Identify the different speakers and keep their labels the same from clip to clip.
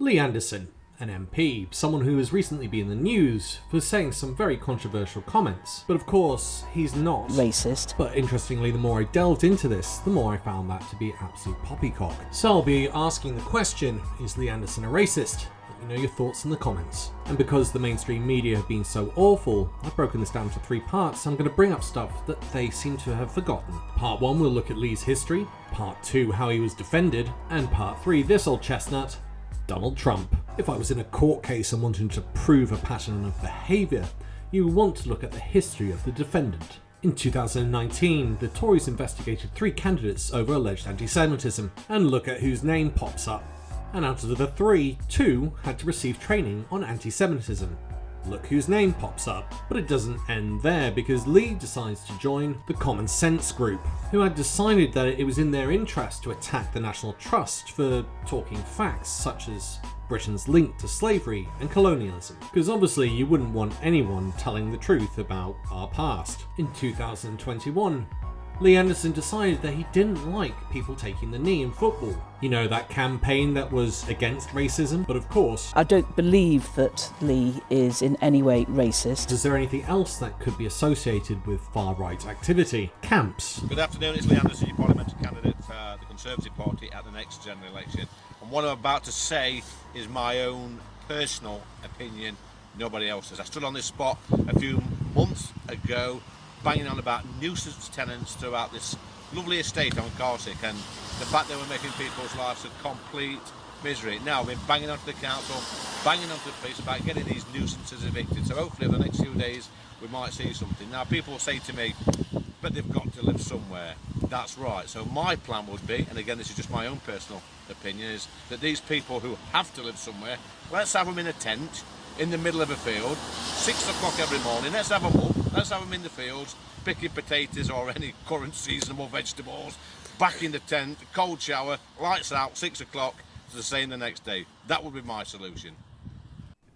Speaker 1: Lee Anderson, an MP, someone who has recently been in the news for saying some very controversial comments. But of course, he's not
Speaker 2: racist.
Speaker 1: But interestingly, the more I delved into this, the more I found that to be absolute poppycock. So I'll be asking the question, is Lee Anderson a racist? Let me know your thoughts in the comments. And because the mainstream media have been so awful, I've broken this down to 3 parts. I'm going to bring up stuff that they seem to have forgotten. Part 1, we'll look at Lee's history. Part 2, how he was defended. And Part 3, this old chestnut, Donald Trump. If I was in a court case and wanting to prove a pattern of behaviour, you would want to look at the history of the defendant. In 2019, the Tories investigated 3 candidates over alleged anti-Semitism, and look at whose name pops up. And out of the 3, 2 had to receive training on anti-Semitism. Look whose name pops up. But it doesn't end there, because Lee decides to join the Common Sense Group, who had decided that it was in their interest to attack the National Trust for talking facts such as Britain's link to slavery and colonialism, because obviously you wouldn't want anyone telling the truth about our past. In 2021, Lee Anderson decided that he didn't like people taking the knee in football. You know, that campaign that was against racism? But of course,
Speaker 2: I don't believe that Lee is in any way racist.
Speaker 1: Is there anything else that could be associated with far-right activity? Camps.
Speaker 3: Good afternoon, it's Lee Anderson, your parliamentary candidate for the Conservative Party at the next general election. And what I'm about to say is my own personal opinion, nobody else's. I stood on this spot a few months ago banging on about nuisance tenants throughout this lovely estate on Corsica and the fact they were making people's lives a complete misery. Now I've been banging onto the council, banging onto the police about getting these nuisances evicted. So hopefully over the next few days we might see something. Now people say to me, but they've got to live somewhere. That's right. So my plan would be, and again this is just my own personal opinion, is that these people who have to live somewhere, let's have them in a tent in the middle of a field, 6 o'clock every morning. Let's have them up, let's have them in the fields, picking potatoes or any current seasonable vegetables, back in the tent, cold shower, lights out, 6 o'clock, the same the next day. That would be my solution.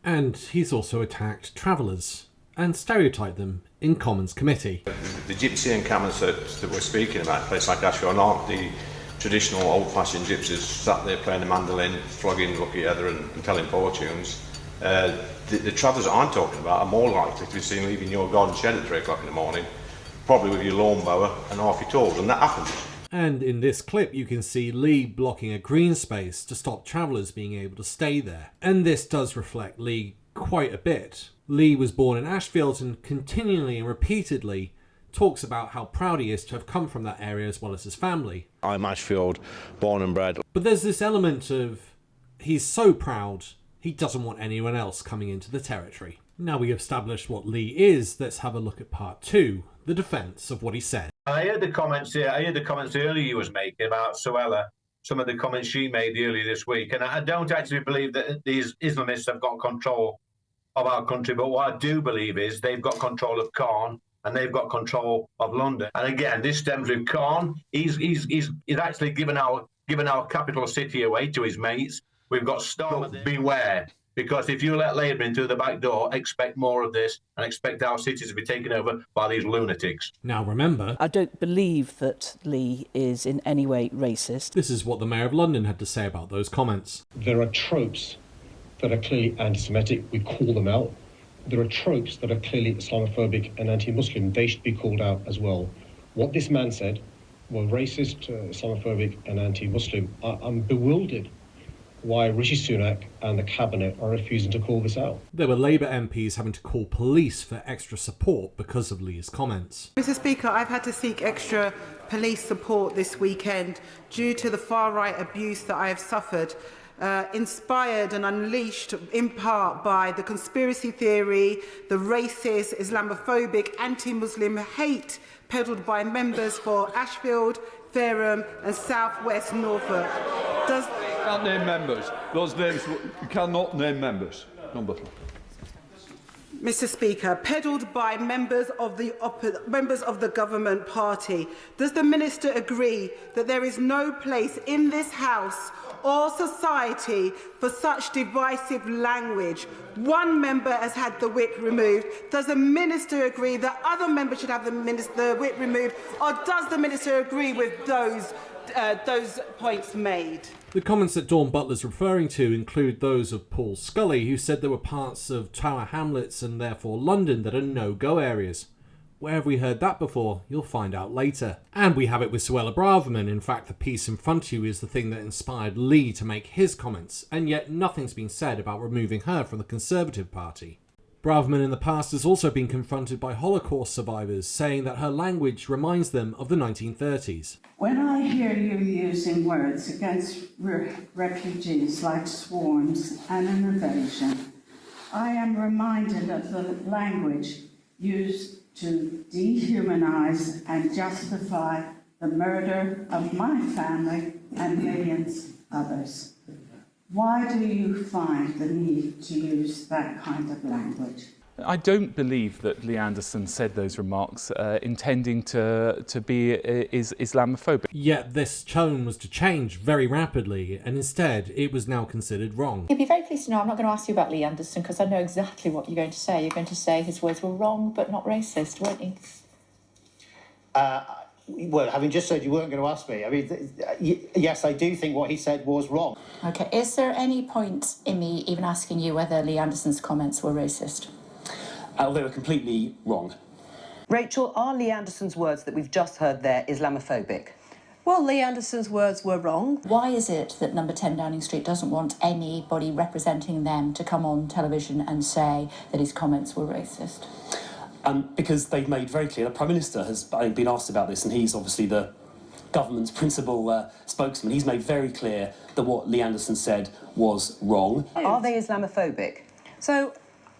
Speaker 1: And he's also attacked travellers and stereotyped them in Commons Committee.
Speaker 4: The gypsy encampments that we're speaking about, a place like Ashfield, aren't the traditional old-fashioned gypsies sat there playing the mandolin, flogging Lucky Heather and telling fortunes. The travellers that I'm talking about are more likely to be seen leaving your garden shed at 3 o'clock in the morning, probably with your lawnmower and half your tools, and that happens.
Speaker 1: And in this clip you can see Lee blocking a green space to stop travellers being able to stay there. And this does reflect Lee quite a bit. Lee was born in Ashfield and continually and repeatedly talks about how proud he is to have come from that area as well as his family.
Speaker 4: I'm Ashfield, born and bred.
Speaker 1: But there's this element of he's so proud he doesn't want anyone else coming into the territory. Now we've established what Lee is, let's have a look at part 2, the defence of what he said.
Speaker 5: I heard the comments earlier you was making about Suella, some of the comments she made earlier this week, and I don't actually believe that these Islamists have got control of our country, but what I do believe is they've got control of Khan and they've got control of London. And again, this stems with Khan. He's actually given our capital city away to his mates. We've got Starmer. Beware, because if you let Labour in through the back door, expect more of this and expect our cities to be taken over by these lunatics.
Speaker 1: Now remember,
Speaker 2: I don't believe that Lee is in any way racist.
Speaker 1: This is what the Mayor of London had to say about those comments.
Speaker 6: There are tropes that are clearly anti-Semitic. We call them out. There are tropes that are clearly Islamophobic and anti-Muslim. They should be called out as well. What this man said were racist, Islamophobic and anti-Muslim. I'm bewildered why Rishi Sunak and the Cabinet are refusing to call this out.
Speaker 1: There were Labour MPs having to call police for extra support because of Lee's comments.
Speaker 7: Mr Speaker, I've had to seek extra police support this weekend due to the far-right abuse that I have suffered, inspired and unleashed in part by the conspiracy theory, the racist, Islamophobic, anti-Muslim hate peddled by members for Ashfield, Fareham and South West Norfolk.
Speaker 8: Can't name members. Those names, you cannot name members. Number 4.
Speaker 7: Mr Speaker, peddled by members of the government party. Does the Minister agree that there is no place in this House or society for such divisive language? One member has had the whip removed. Does the Minister agree that other members should have the whip removed? Or does the Minister agree with those those points made.
Speaker 1: The comments that Dawn Butler's referring to include those of Paul Scully, who said there were parts of Tower Hamlets and therefore London that are no-go areas. Where have we heard that before? You'll find out later. And we have it with Suella Braverman. In fact, the piece in front of you is the thing that inspired Lee to make his comments, and yet nothing's been said about removing her from the Conservative Party. Braverman in the past has also been confronted by Holocaust survivors, saying that her language reminds them of the 1930s.
Speaker 2: When I hear you using words against refugees like swarms and an invasion, I am reminded of the language used to dehumanize and justify the murder of my family and millions others. Why do you find the need to use that kind of language?
Speaker 9: I don't believe that Lee Anderson said those remarks intending to be Islamophobic.
Speaker 1: Yet this tone was to change very rapidly, and instead it was now considered wrong.
Speaker 10: You'll be very pleased to know I'm not going to ask you about Lee Anderson because I know exactly what you're going to say. You're going to say his words were wrong but not racist, weren't you?
Speaker 11: Well, having just said you weren't going to ask me, I mean, yes, I do think what he said was wrong.
Speaker 10: OK, is there any point in me even asking you whether Lee Anderson's comments were racist?
Speaker 11: They were completely wrong.
Speaker 12: Rachel, are Lee Anderson's words that we've just heard there Islamophobic? Well, Lee Anderson's words were wrong.
Speaker 10: Why is it that Number 10 Downing Street doesn't want anybody representing them to come on television and say that his comments were racist?
Speaker 11: Because they've made very clear, the Prime Minister has been asked about this, and he's obviously the government's principal spokesman. He's made very clear that what Lee Anderson said was wrong.
Speaker 12: Are they Islamophobic?
Speaker 13: So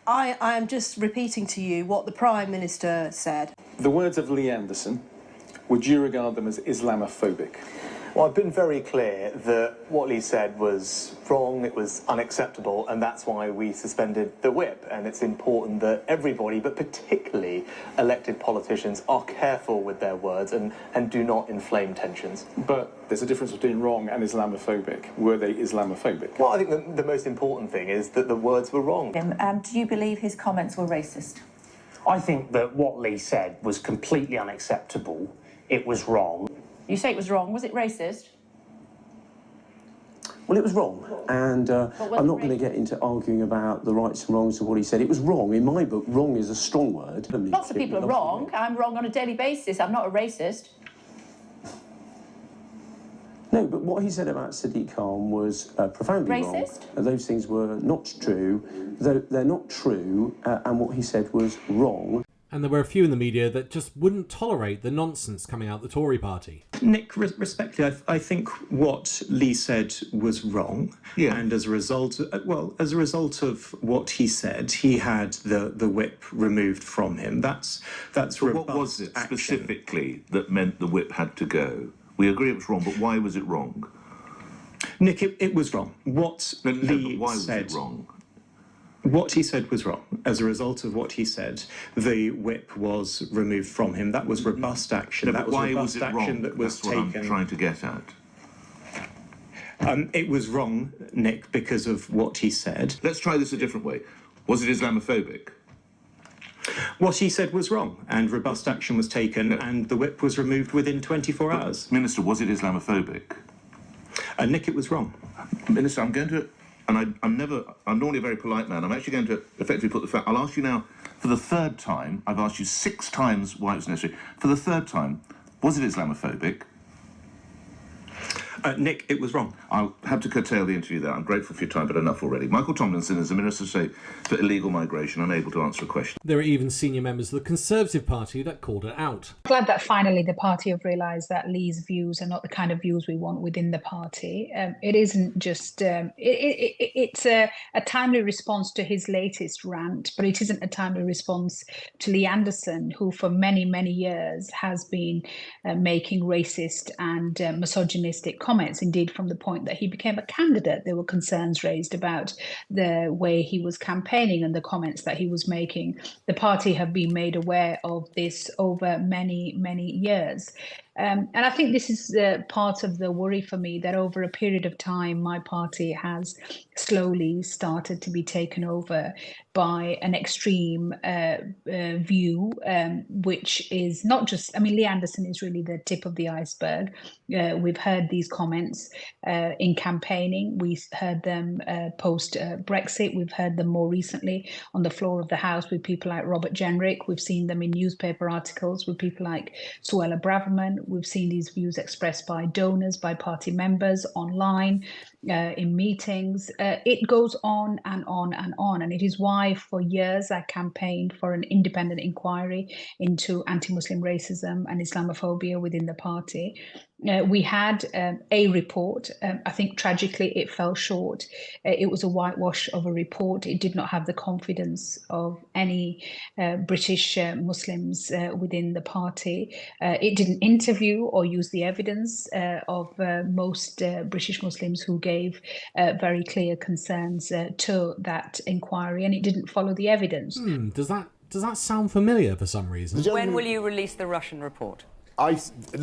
Speaker 13: I am just repeating to you what the Prime Minister said.
Speaker 14: The words of Lee Anderson, would you regard them as Islamophobic?
Speaker 15: Well, I've been very clear that what Lee said was wrong, it was unacceptable, and that's why we suspended the whip. And it's important that everybody, but particularly elected politicians, are careful with their words and do not inflame tensions.
Speaker 14: But there's a difference between wrong and Islamophobic. Were they Islamophobic?
Speaker 15: Well, I think the most important thing is that the words were wrong.
Speaker 10: Do you believe his comments were racist?
Speaker 11: I think that what Lee said was completely unacceptable. It was wrong.
Speaker 10: You say it was wrong. Was it racist?
Speaker 16: Well, it was wrong, and I'm not going to get into arguing about the rights and wrongs of what he said. It was wrong. In my book, wrong is a strong word.
Speaker 10: Lots of people are wrong. I'm wrong on a daily basis. I'm not a racist.
Speaker 16: No, but what he said about Sadiq Khan was profoundly wrong.
Speaker 10: Racist?
Speaker 16: Those things were not true. They're not true, and what he said was wrong.
Speaker 1: And there were a few in the media that just wouldn't tolerate the nonsense coming out the Tory party.
Speaker 17: Nick, respectfully, I think what Lee said was wrong. Yeah. And as a result, of what he said, he had the whip removed from him. That's robust.
Speaker 18: What was it specifically that meant the whip had to go? We agree it was wrong, but why was it wrong?
Speaker 17: Nick, it was wrong. What Lee
Speaker 18: why
Speaker 17: said,
Speaker 18: was it wrong?
Speaker 17: What he said was wrong. As a result of what he said, the whip was removed from him. That was robust action.
Speaker 18: No,
Speaker 17: that was
Speaker 18: why
Speaker 17: robust
Speaker 18: was it
Speaker 17: action
Speaker 18: wrong?
Speaker 17: that was
Speaker 18: That's
Speaker 17: taken.
Speaker 18: what I'm trying to get at.
Speaker 17: It was wrong, Nick, because of what he said.
Speaker 18: Let's try this a different way. Was it Islamophobic?
Speaker 17: What he said was wrong, and robust action was taken, and the whip was removed within 24 hours.
Speaker 18: Minister, was it Islamophobic?
Speaker 17: Nick, it was wrong.
Speaker 18: Minister, I'm going to... And I'm normally a very polite man. I'm actually going to effectively put the fact... I'll ask you now, for the third time, I've asked you 6 times why it was necessary. For the third time, was it Islamophobic?
Speaker 17: Nick, it was wrong.
Speaker 18: I'll have to curtail the interview there. I'm grateful for your time, but enough already. Michael Tomlinson is the Minister of State for Illegal Migration, unable to answer a question.
Speaker 1: There are even senior members of the Conservative Party that called it out.
Speaker 19: Glad that finally the party have realised that Lee's views are not the kind of views we want within the party. It isn't just... it's a timely response to his latest rant, but it isn't a timely response to Lee Anderson, who for many, many years has been making racist and misogynistic comments. Indeed, from the point that he became a candidate, there were concerns raised about the way he was campaigning and the comments that he was making. The party have been made aware of this over many, many years. And I think this is part of the worry for me, that over a period of time, my party has slowly started to be taken over by an extreme view, which is not just, I mean, Lee Anderson is really the tip of the iceberg. We've heard these comments in campaigning. We heard them post Brexit. We've heard them more recently on the floor of the House with people like Robert Jenrick. We've seen them in newspaper articles with people like Suella Braverman. We've seen these views expressed by donors, by party members, online, in meetings. It goes on and on and on. And it is why for years I campaigned for an independent inquiry into anti-Muslim racism and Islamophobia within the party. We had a report. I think tragically it fell short. It was a whitewash of a report. It did not have the confidence of any British Muslims within the party. It didn't interview or use the evidence of most British Muslims who gave very clear concerns to that inquiry, and it didn't follow the evidence.
Speaker 1: Does that sound familiar for some reason?
Speaker 12: When will you release the Russian report?
Speaker 20: Let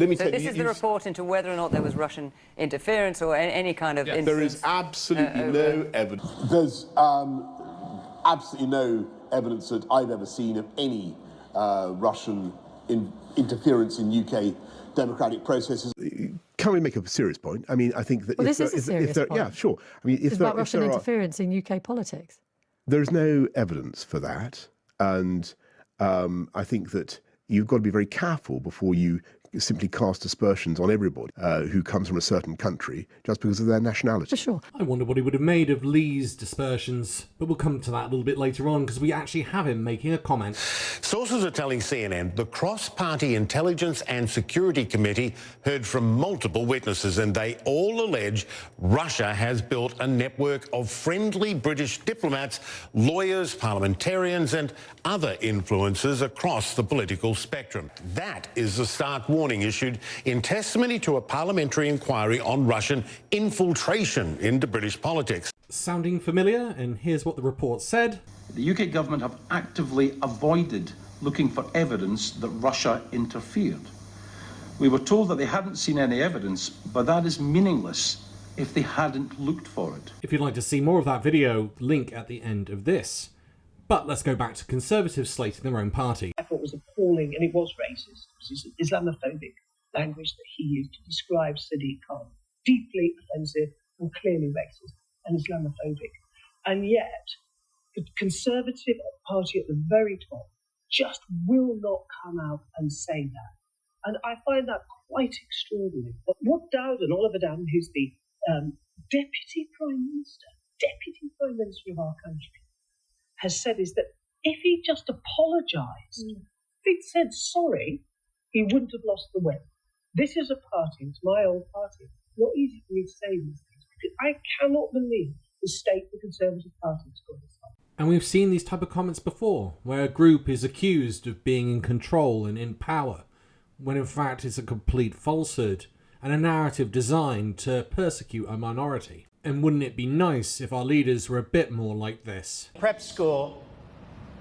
Speaker 20: me
Speaker 12: so
Speaker 20: tell
Speaker 12: this
Speaker 20: you,
Speaker 12: is the report into whether or not there was Russian interference or any kind of influence.
Speaker 20: There is absolutely no evidence. There's absolutely no evidence that I've ever seen of any Russian interference in UK democratic processes. Can we make a serious point? I mean, I think that
Speaker 21: this is a serious point.
Speaker 20: Yeah, sure. I mean,
Speaker 21: it's about Russian interference in UK politics.
Speaker 20: There is no evidence for that, and I think that you've got to be very careful before you simply cast aspersions on everybody who comes from a certain country just because of their nationality.
Speaker 21: For sure.
Speaker 1: I wonder what he would have made of Lee's dispersions, but we'll come to that a little bit later on because we actually have him making a comment.
Speaker 22: Sources are telling CNN the Cross-Party Intelligence and Security Committee heard from multiple witnesses, and they all allege Russia has built a network of friendly British diplomats, lawyers, parliamentarians and other influencers across the political spectrum. That is a stark warning issued in testimony to a parliamentary inquiry on Russian infiltration into British politics.
Speaker 1: Sounding familiar? And here's what the report said.
Speaker 23: The UK government have actively avoided looking for evidence that Russia interfered. We were told that they hadn't seen any evidence, but that is meaningless if they hadn't looked for it.
Speaker 1: If you'd like to see more of that video, link at the end of this. But let's go back to Conservatives slating their own party.
Speaker 24: I thought was appalling, and it was racist. It was Islamophobic language that he used to describe Sadiq Khan. Deeply offensive and clearly racist and Islamophobic. And yet, the Conservative Party at the very top just will not come out and say that. And I find that quite extraordinary. But what Dowden, Oliver Dowden, who's the Deputy Prime Minister of our country, has said is that if he just apologised, if he'd said sorry, he wouldn't have lost the win. This is a party, it's my old party. It's not easy for me to say these things, because I cannot believe the state the Conservative Party has got this on.
Speaker 1: And we've seen these type of comments before, where a group is accused of being in control and in power, when in fact it's a complete falsehood and a narrative designed to persecute a minority. And wouldn't it be nice if our leaders were a bit more like this?
Speaker 25: Prep school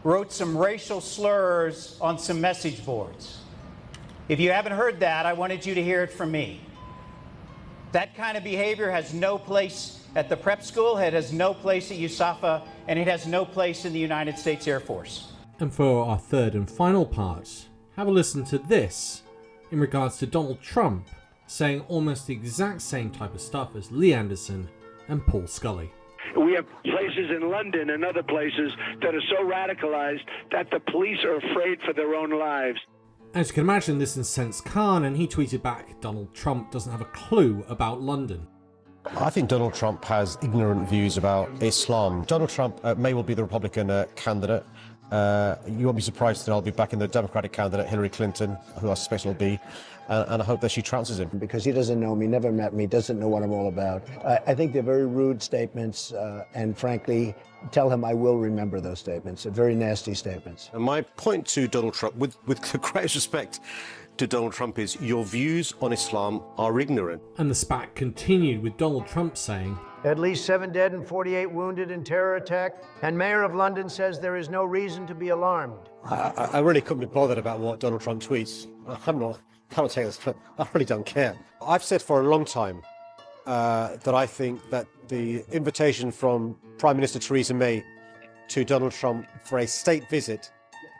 Speaker 25: wrote some racial slurs on some message boards. If you haven't heard that, I wanted you to hear it from me. That kind of behavior has no place at the prep school, it has no place at USAFA, and it has no place in the United States Air Force.
Speaker 1: And for our third and final part, have a listen to this in regards to Donald Trump saying almost the exact same type of stuff as Lee Anderson and Paul Scully.
Speaker 26: We have places in London and other places that are so radicalized that the police are afraid for their own lives.
Speaker 1: As you can imagine, this incensed Khan, and he tweeted back, Donald Trump doesn't have a clue about London.
Speaker 27: I think Donald Trump has ignorant views about Islam. Donald Trump may well be the Republican candidate. You won't be surprised that I'll be backing the Democratic candidate, Hillary Clinton, who I suspect will be, and I hope that she trounces him.
Speaker 28: Because he doesn't know me, never met me, doesn't know what I'm all about. I think they're very rude statements, and frankly, tell him I will remember those statements. They're very nasty statements.
Speaker 27: And my point to Donald Trump, with the greatest respect to Donald Trump, is your views on Islam are ignorant.
Speaker 1: And the spat continued with Donald Trump saying,
Speaker 2: At least 7 dead and 48 wounded in terror attack. And Mayor of London says there is no reason to be alarmed.
Speaker 27: I really couldn't be bothered about what Donald Trump tweets. I'm not taking this, but I really don't care. I've said for a long time that I think that the invitation from Prime Minister Theresa May to Donald Trump for a state visit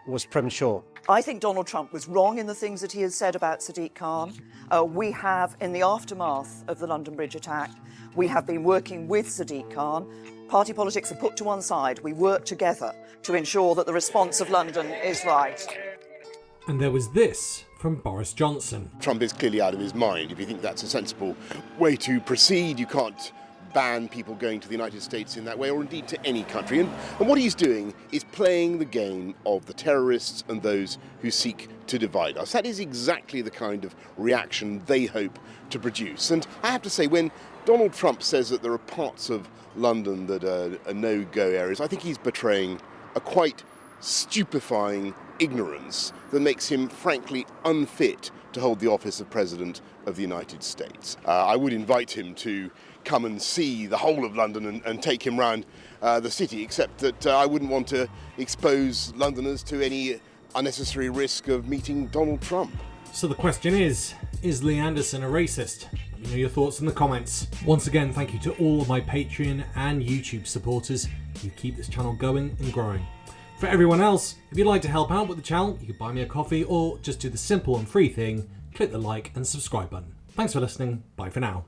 Speaker 27: was premature.
Speaker 3: I think Donald Trump was wrong in the things that he has said about Sadiq Khan. We have, in the aftermath of the London Bridge attack, we have been working with Sadiq Khan. Party politics are put to one side. We work together to ensure that the response of London is right.
Speaker 1: And there was this from Boris Johnson.
Speaker 20: Trump is clearly out of his mind. If you think that's a sensible way to proceed, you can't ban people going to the United States in that way, or indeed to any country. And what he's doing is playing the game of the terrorists and those who seek to divide us. That is exactly the kind of reaction they hope to produce. And I have to say, when Donald Trump says that there are parts of London that are no-go areas, I think he's betraying a quite stupefying ignorance that makes him, frankly, unfit to hold the office of President of the United States. I would invite him to come and see the whole of London and take him round the city, except that I wouldn't want to expose Londoners to any unnecessary risk of meeting Donald Trump.
Speaker 1: So the question is Lee Anderson a racist? Let me know your thoughts in the comments. Once again, thank you to all of my Patreon and YouTube supporters who keep this channel going and growing. For everyone else, if you'd like to help out with the channel, you can buy me a coffee or just do the simple and free thing, click the like and subscribe button. Thanks for listening, bye for now.